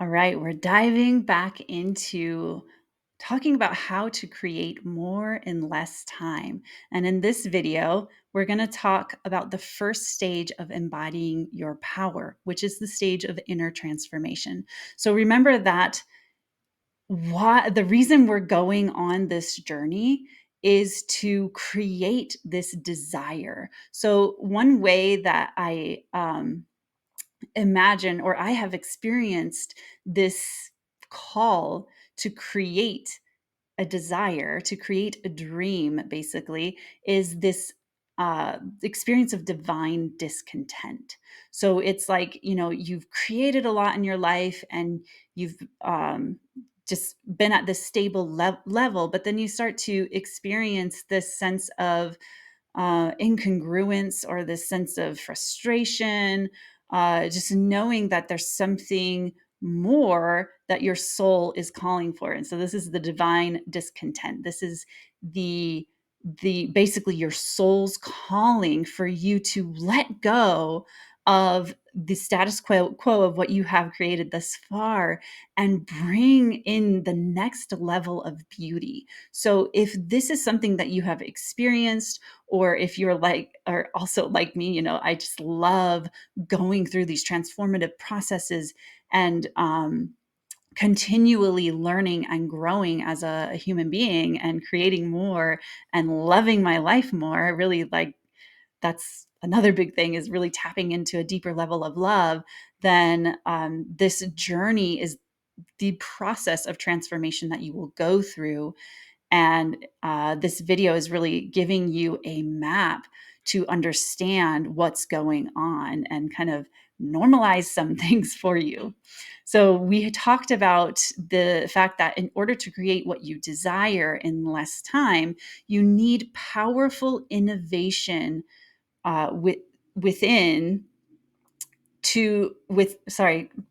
All right, we're diving back into talking about how to create more in less time. And in this video, we're going to talk about the first stage of embodying your power, which is the stage of inner transformation. So remember that the reason we're going on this journey is to create this desire. So one way that I imagine, or I have experienced this call to create a desire, to create a dream, basically, is this experience of divine discontent. So it's like, you've created a lot in your life and you've just been at this stable level, but then you start to experience this sense of incongruence or this sense of frustration, just knowing that there's something more that your soul is calling for. And so this is the divine discontent. This is the basically your soul's calling for you to let go of the status quo of what you have created thus far and bring in the next level of beauty. So if this is something that you have experienced, or if you're like, or also like me, I just love going through these transformative processes and continually learning and growing as a human being and creating more and loving my life more. Really, like, that's another big thing, is really tapping into a deeper level of love. Then this journey is the process of transformation that you will go through. And this video is really giving you a map to understand what's going on and kind of normalize some things for you. So we talked about the fact that in order to create what you desire in less time, you need powerful innovation within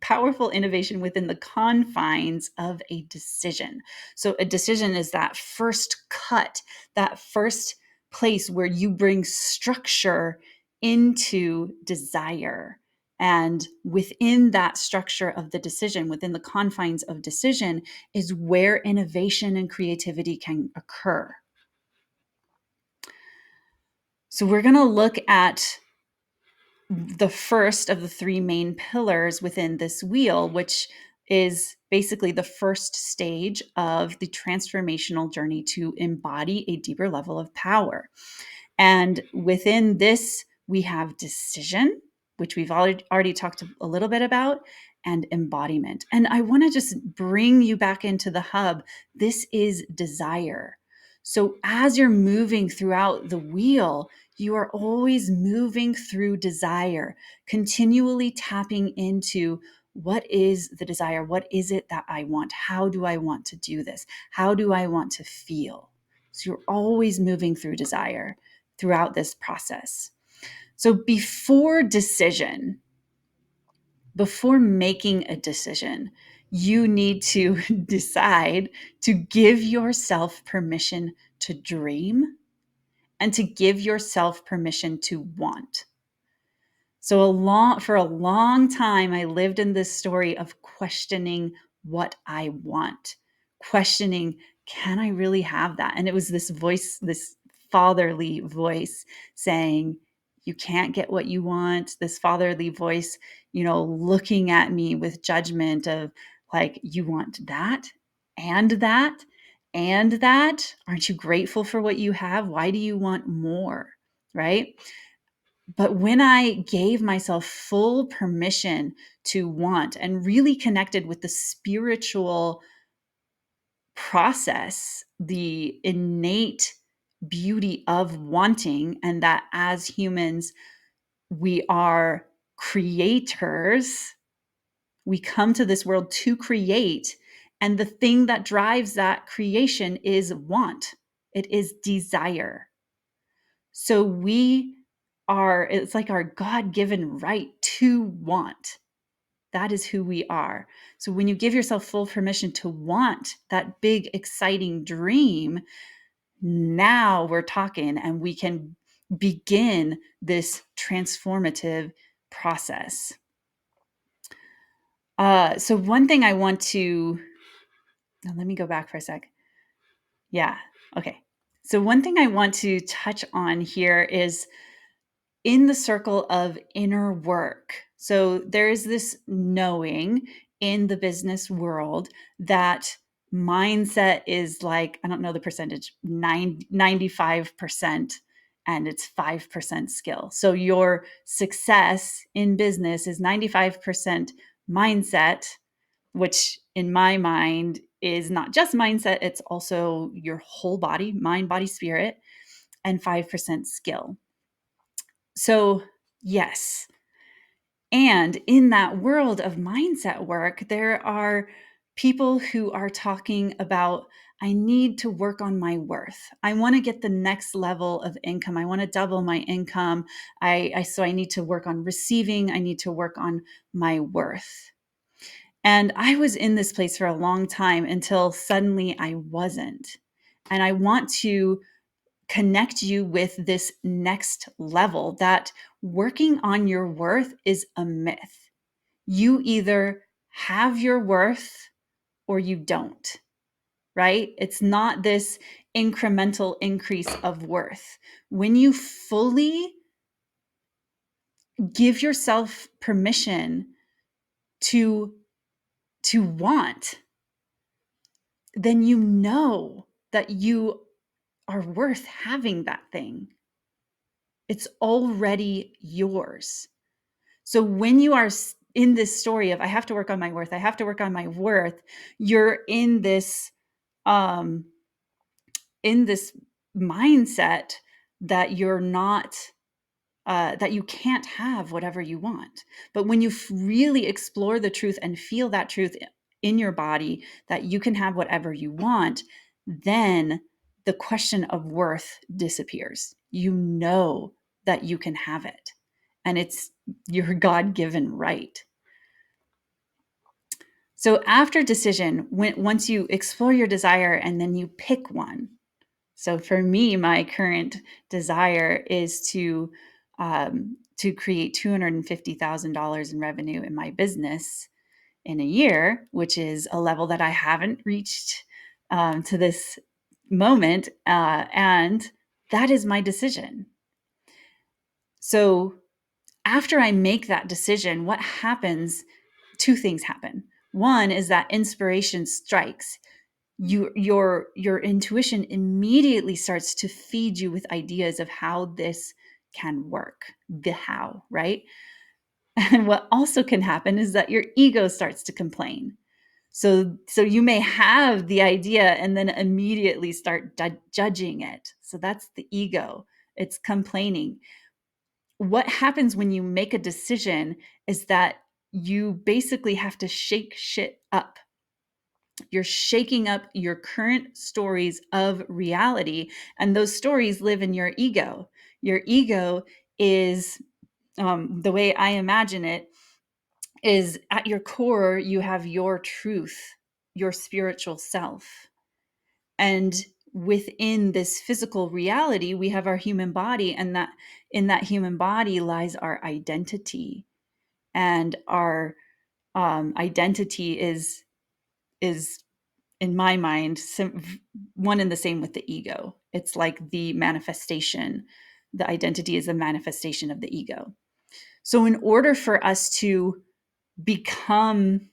powerful innovation within the confines of a decision. So a decision is that first cut, that first place where you bring structure into desire. And within that structure of the decision, within the confines of decision, is where innovation and creativity can occur. So we're going to look at the first of the three main pillars within this wheel, which is basically the first stage of the transformational journey to embody a deeper level of power. And within this, we have decision, which we've already talked a little bit about, and embodiment. And I want to just bring you back into the hub. This is desire. So as you're moving throughout the wheel, you are always moving through desire, continually tapping into what is the desire? What is it that I want? How do I want to do this? How do I want to feel? So you're always moving through desire throughout this process. So before making a decision, you need to decide to give yourself permission to dream and to give yourself permission to want. So for a long time, I lived in this story of questioning what I want, questioning, can I really have that? And it was this voice, this fatherly voice saying, you can't get what you want. This fatherly voice, looking at me with judgment of like, you want that and that and that. Aren't you grateful for what you have? Why do you want more? Right? But when I gave myself full permission to want and really connected with the spiritual process, the innate beauty of wanting, and that as humans, we are creators, we come to this world to create. And the thing that drives that creation is want, it is desire. So it's like our God-given right to want. That is who we are. So when you give yourself full permission to want that big, exciting dream, now we're talking and we can begin this transformative process. So one thing I want to, now let me go back for a sec. Yeah. Okay. So one thing I want to touch on here is in the circle of inner work. So there is this knowing in the business world that mindset is like, I don't know the percentage, 95%, and it's 5% skill. So your success in business is 95% mindset, which in my mind is not just mindset, it's also your whole body, mind, body, spirit, and 5% skill. So, yes. And in that world of mindset work, there are people who are talking about, I need to work on my worth. I want to get the next level of income. I want to double my income. So I need to work on receiving. I need to work on my worth. And I was in this place for a long time until suddenly I wasn't. And I want to connect you with this next level that working on your worth is a myth. You either have your worth or you don't, right? It's not this incremental increase of worth. When you fully give yourself permission to want, then you know that you are worth having that thing. It's already yours. So when you are in this story of I have to work on my worth, I have to work on my worth, you're um in this mindset that you're not that you can't have whatever you want. But when you really explore the truth and feel that truth in your body that you can have whatever you want, then the question of worth disappears. You know that you can have it, and it's your God-given right. So after decision, once you explore your desire and then you pick one. So for me, my current desire is to create $250,000 in revenue in my business in a year, which is a level that I haven't reached to this moment, and that is my decision. So after I make that decision, what happens? Two things happen. One is that inspiration strikes. Your intuition immediately starts to feed you with ideas of how this can work, the how, right? And what also can happen is that your ego starts to complain. So you may have the idea and then immediately start judging it. So that's the ego. It's complaining. What happens when you make a decision is that you basically have to shake shit up. You're shaking up your current stories of reality, and those stories live in your ego. Your ego is, the way I imagine it, is at your core, you have your truth, your spiritual self. And within this physical reality, we have our human body, and that in that human body lies our identity. And our identity is in my mind one and the same with the ego. It's like the manifestation. The identity is a manifestation of the ego. So in order for us to become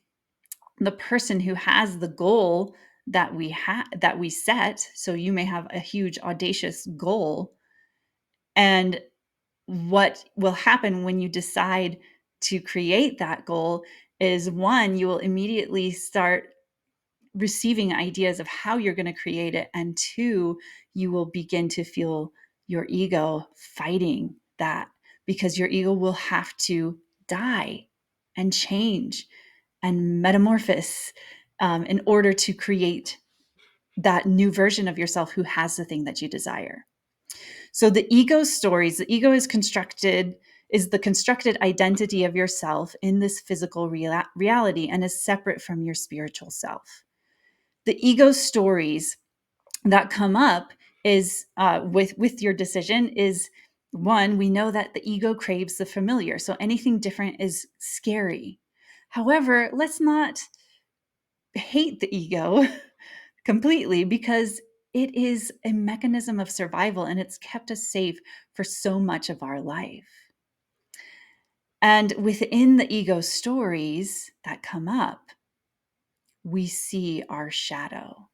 the person who has the goal that we set, so you may have a huge audacious goal, and what will happen when you decide to create that goal is, one, you will immediately start receiving ideas of how you're going to create it, and two, you will begin to feel your ego fighting that, because your ego will have to die and change and metamorphose in order to create that new version of yourself who has the thing that you desire. So the ego stories, the ego is the constructed identity of yourself in this physical reality and is separate from your spiritual self. The ego stories that come up is with your decision is, one, we know that the ego craves the familiar, so anything different is scary. However, let's not hate the ego completely, because it is a mechanism of survival and it's kept us safe for so much of our life. And within the ego stories that come up, we see our shadow.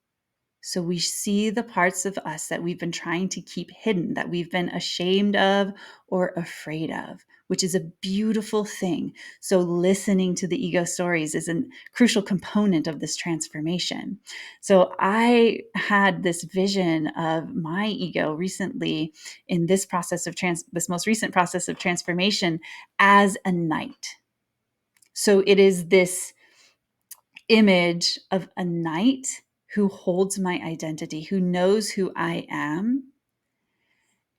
So we see the parts of us that we've been trying to keep hidden, that we've been ashamed of or afraid of, which is a beautiful thing. So listening to the ego stories is a crucial component of this transformation. So I had this vision of my ego recently in this process of this most recent process of transformation as a knight. So it is this image of a knight who holds my identity, who knows who I am,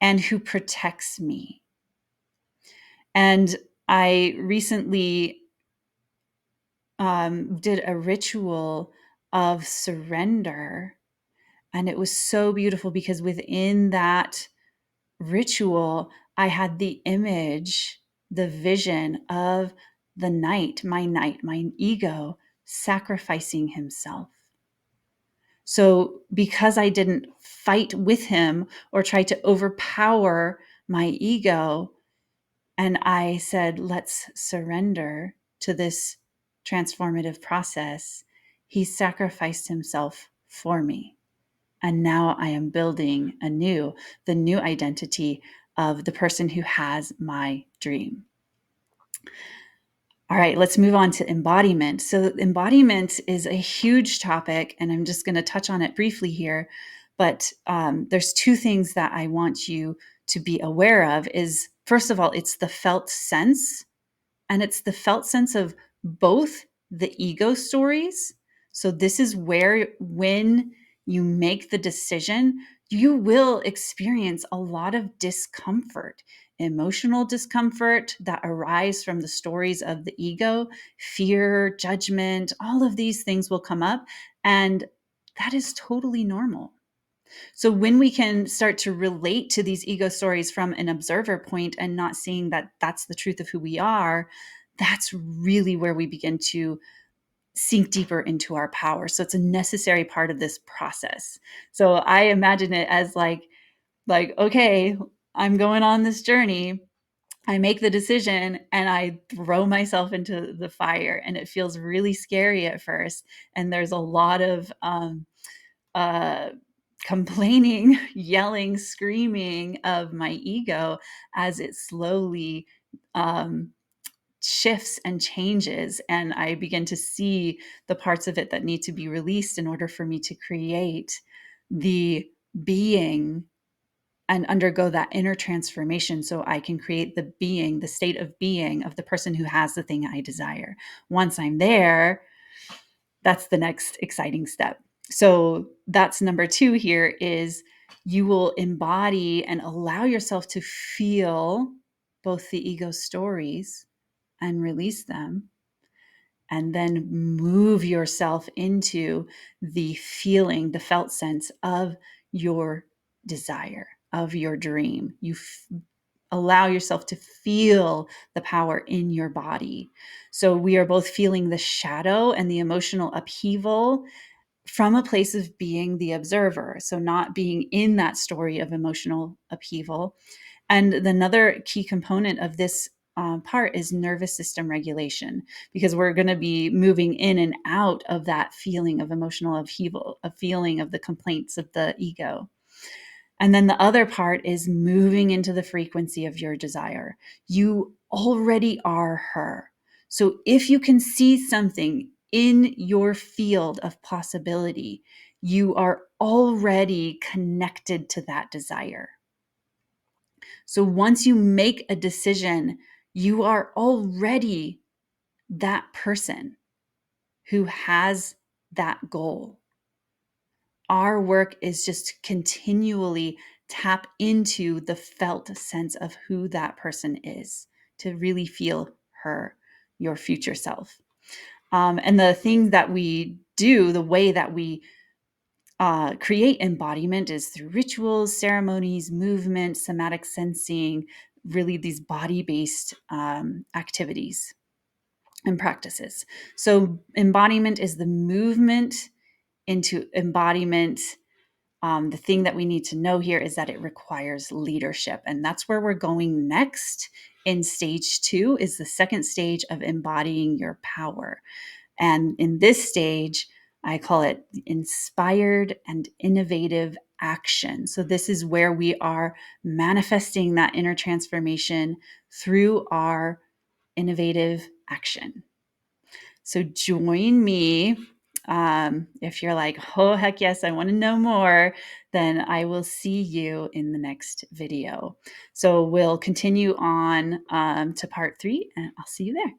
and who protects me. And I recently did a ritual of surrender, and it was so beautiful because within that ritual, I had the image, the vision of the knight, my ego, sacrificing himself. So because I didn't fight with him or try to overpower my ego, and I said, let's surrender to this transformative process, he sacrificed himself for me. And now I am building the new identity of the person who has my dream. All right, let's move on to embodiment. So embodiment is a huge topic, and I'm just going to touch on it briefly here. But there's two things that I want you to be aware of. Is first of all, it's the felt sense, and it's the felt sense of both the ego stories. So this is where, when you make the decision, you will experience a lot of discomfort, emotional discomfort that arise from the stories of the ego, fear, judgment, all of these things will come up. And that is totally normal. So when we can start to relate to these ego stories from an observer point and not seeing that that's the truth of who we are, that's really where we begin to sink deeper into our power. So it's a necessary part of this process. So I imagine it as okay, I'm going on this journey. I make the decision and I throw myself into the fire, and it feels really scary at first. And there's a lot of uh, complaining, yelling, screaming of my ego as it slowly um, shifts and changes. And I begin to see the parts of it that need to be released in order for me to create the being and undergo that inner transformation, so I can create the being, the state of being of the person who has the thing I desire. Once I'm there, that's the next exciting step. So that's number two here, is you will embody and allow yourself to feel both the ego stories and release them, and then move yourself into the feeling, the felt sense of your desire, of your dream. Allow yourself to feel the power in your body. So we are both feeling the shadow and the emotional upheaval from a place of being the observer. So not being in that story of emotional upheaval. And another key component of this part is nervous system regulation, because we're going to be moving in and out of that feeling of emotional upheaval, a feeling of the complaints of the ego. And then the other part is moving into the frequency of your desire. You already are her. So if you can see something in your field of possibility, you are already connected to that desire. So once you make a decision, you are already that person who has that goal. Our work is just continually tap into the felt sense of who that person is, to really feel her, your future self. And the thing that we do, the way that we create embodiment, is through rituals, ceremonies, movement, somatic sensing, really these body-based activities. and practices. So embodiment is the movement into embodiment. The thing that we need to know here is that it requires leadership. And that's where we're going next in stage 2, is the second stage of embodying your power. And in this stage, I call it inspired and innovative action. So this is where we are manifesting that inner transformation through our innovative action. So join me. If you're like, oh, heck yes, I want to know more, then I will see you in the next video. So we'll continue on to part 3, and I'll see you there.